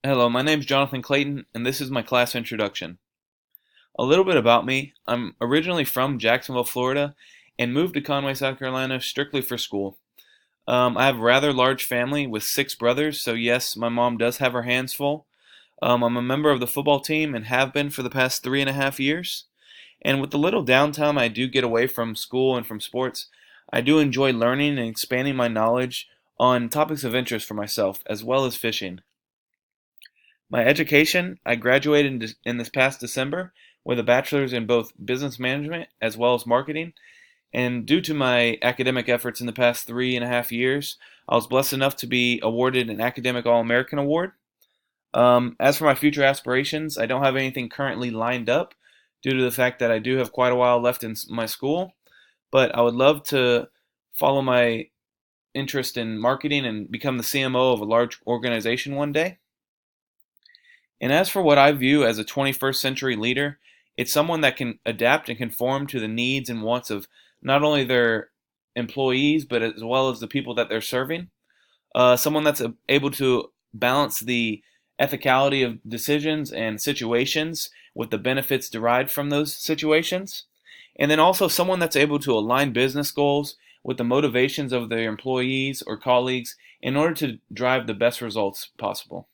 Hello, my name's Jonathan Clayton, and this is my class introduction. A little bit about me. I'm originally from Jacksonville, Florida, and moved to Conway, South Carolina strictly for school. I have a rather large family with six brothers, so yes, my mom does have her hands full. I'm a member of the football team and have been for the past 3.5 years. And with the little downtime I do get away from school and from sports, I do enjoy learning and expanding my knowledge on topics of interest for myself, as well as fishing. My education, I graduated in this past December with a bachelor's in both business management as well as marketing. And due to my academic efforts in the past 3.5 years, I was blessed enough to be awarded an Academic All-American Award. As for my future aspirations, I don't have anything currently lined up due to the fact that I do have quite a while left in my school, but I would love to follow my interest in marketing and become the CMO of a large organization one day. And as for what I view as a 21st century leader, it's someone that can adapt and conform to the needs and wants of not only their employees, but as well as the people that they're serving. Someone that's able to balance the ethicality of decisions and situations with the benefits derived from those situations. And then also someone that's able to align business goals with the motivations of their employees or colleagues in order to drive the best results possible.